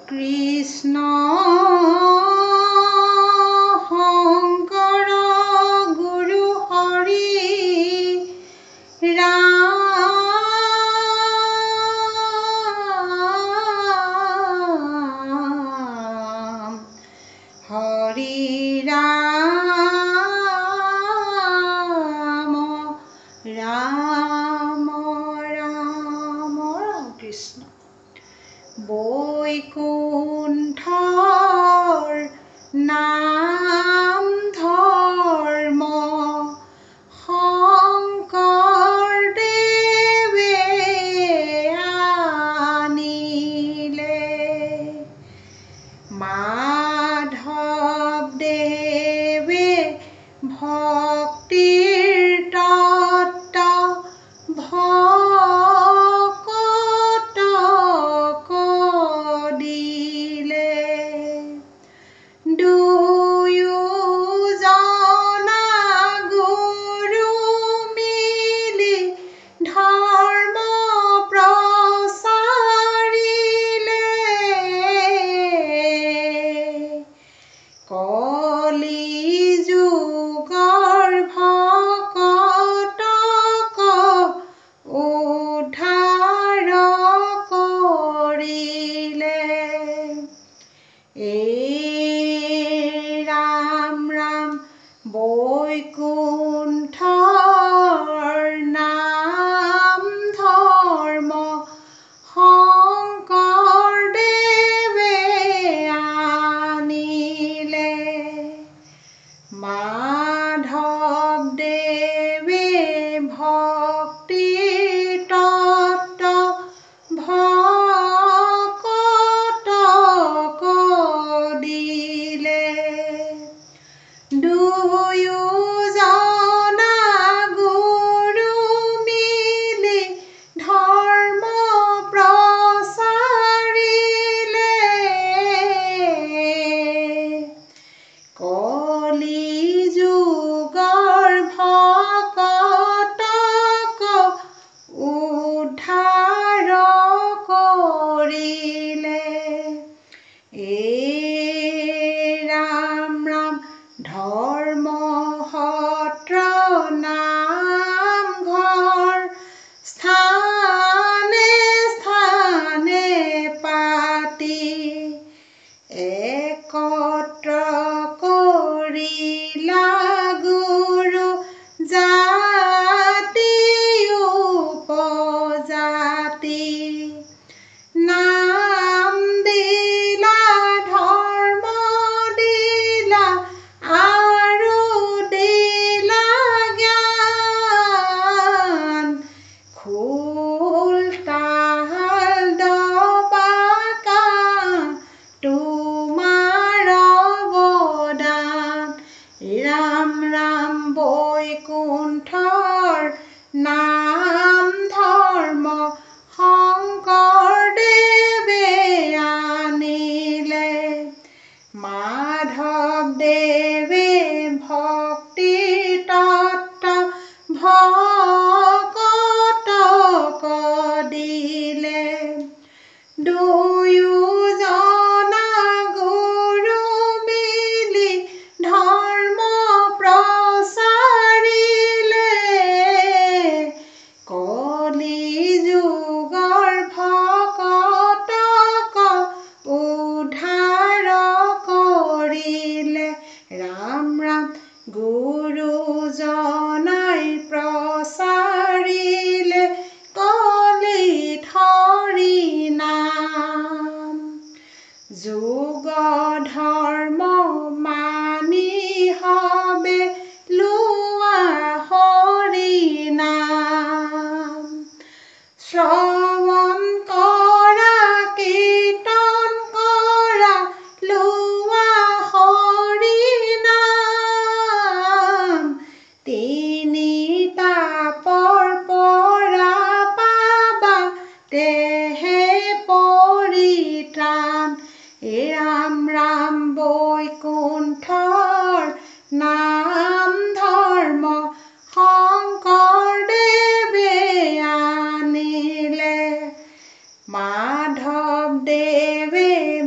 কৃষ্ণ শংকৰ গুৰু হৰি ৰাম হৰি ৰাম ৰাম ৰাম কৃষ্ণ বৈকুণ্ঠৰ নাম ধৰ্ম শংকৰদেৱে আনিলে মাধৱদেৱে ভক্তিৰ তত্ত্ব ভকতক দিলে দুয়োজনা গুৰু মিলি ধৰ্ম প্ৰচাৰিলে কলি যুগৰ ভকতক উদ্ধাৰ কৰিলে ৰাম ৰাম বৈকুণ্ঠৰ নাম ধৰ্ম শংকৰদেৱে আনিলে মাধৱদেৱে ভক্তিৰ তত্ত্ব ভকতক দিলে দুয়োজনা গুৰু মিলি ধৰ্ম প্ৰচাৰিলে কলি যুগৰ ভকতক উদ্ধাৰ কৰিলে ৰাম ৰাম ধৰ্ম সত্ৰ নামঘৰ স্থানে স্থানে পাতি একত্ৰ কৰিলা গুৰু জাতি উপজাতি নাম দিলা ধৰ্ম দিলা আৰু দিলা জ্ঞান খোল তাল দবা তোমাৰ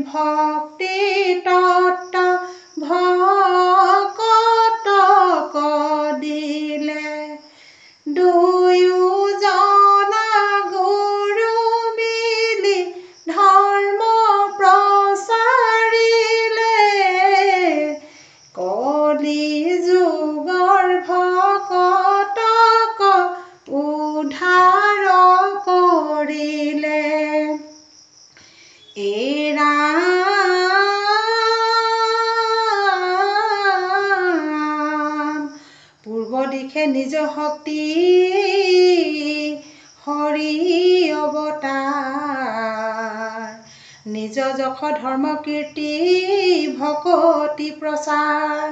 ভক্তি তত্ত্ব ভকতক দিলে দুয়োজনা গুৰু মিলি ধৰ্ম প্ৰচাৰিলে কলি যুগৰ ভকতক উদ্ধাৰ কৰিলে পূৰ্ব দিশে নিজ শক্তি হৰি অৱতাৰ নিজ যশ ধৰ্ম কীৰ্তি ভকতি প্ৰচাৰ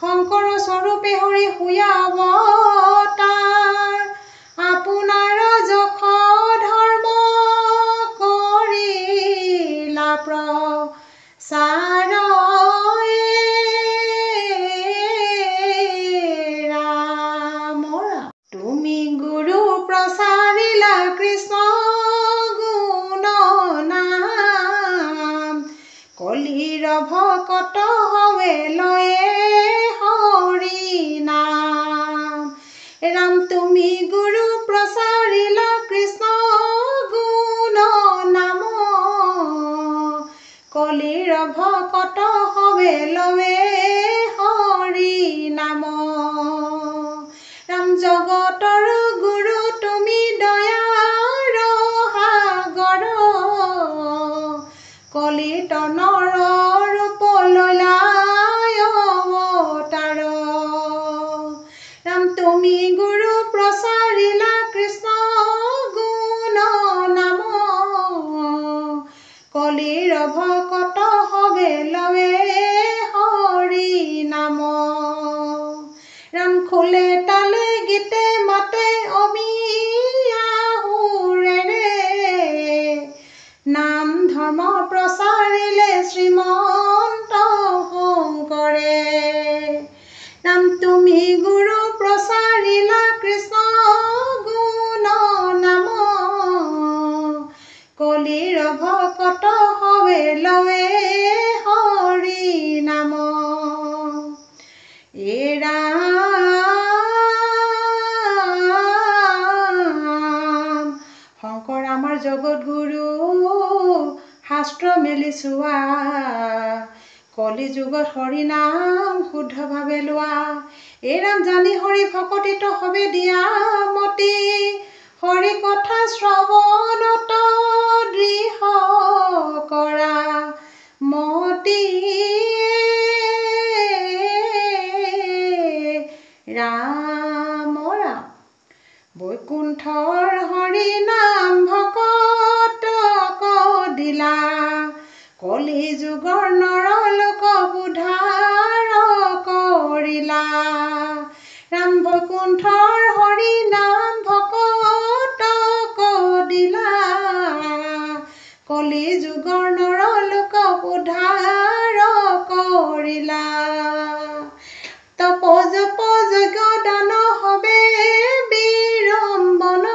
শংকৰ স্বৰূপে হৰি সুয়া অৱতাৰ আপোনাৰ যশ ধৰ্ম কৰিলা প্ৰচাৰ তুমি গুৰু প্ৰচাৰিলা কৃষ্ণ গুণ নাম কলিৰ ভকত হৱে লয়ে হৰি নাম ৰাম তুমি গুৰু প্ৰচাৰিলা কৃষ্ণ গুণ নাম কলিৰ ভকত হৱে লয়ে হৰি নাম ৰাম জগতৰ গুৰু তুমি দয়াৰ সাগৰ কলিতনৰ ৰূপ ললা অৱতাৰ ৰাম তুমি গুৰু প্ৰচাৰিলা কৃষ্ণ গুণ নাম কলিৰ ভকত হৱে লয়ে হৰি নাম ৰাম খোলে তালে গীতে মাতে অমিয়া সুৰেৰে নাম ধৰ্ম প্ৰচাৰিলে শ্ৰীমন্ত শংকৰে ৰাম তুমি গুৰু প্ৰচাৰিলা কৃষ্ণ গুণ নাম কলিৰ ভকত হৱে লয়ে হৰি নাম শংকৰ আমাৰ জগত গুৰু শাস্ত্ৰ মেলি চোৱা কলি যুগত হৰি নাম শুদ্ধভাৱে লোৱা ৰাম জানি হৰি ভকতিত হবে দিয়া মতি হৰি কথা শ্ৰৱণত দৃঢ় কৰা মতি ৰাম বৈকুণ্ঠৰ হৰি নাম ভকতক দিলা কলি যুগৰ নৰলোক উদ্ধাৰ কৰিলা ৰাম বৈকুণ্ঠৰ হৰি নাম ভকতক দিলা কলি যুগৰ নৰলোক উদ্ধাৰ কৰিলা তপ জপ যজ্ঞ দান হবে বিৰম্বন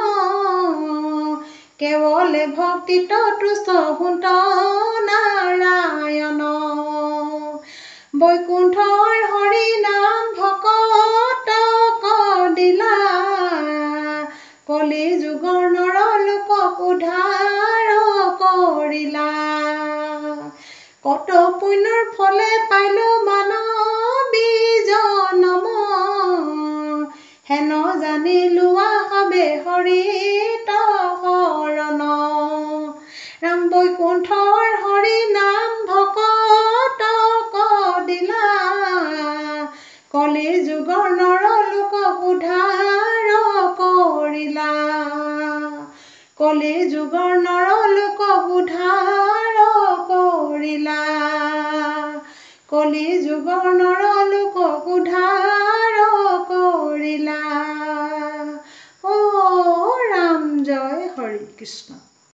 কেৱলে ভক্তিত তুষ্ট হুন্ত নাৰায়ণ বৈকুণ্ঠৰ হৰি নাম ভকতক দিলা কলি যুগৰ নৰলোক উদ্ধাৰ কৰিলা কত পুণ্যৰ ফলে পাইলো মানৱী জনম হেন জানি লোৱা হবে হৰিত শৰণ ৰাম বৈকুণ্ঠৰ হৰি নাম ভকতক দিলা কলি যুগৰ নৰলোক উদ্ধাৰ কৰিলা কলি যুগৰ নৰলোক উদ্ধাৰ কৰিলা কলি যুগৰ নৰলোক উদ্ধাৰ কৰিলা। ও ৰাম জয় হৰি কৃষ্ণ।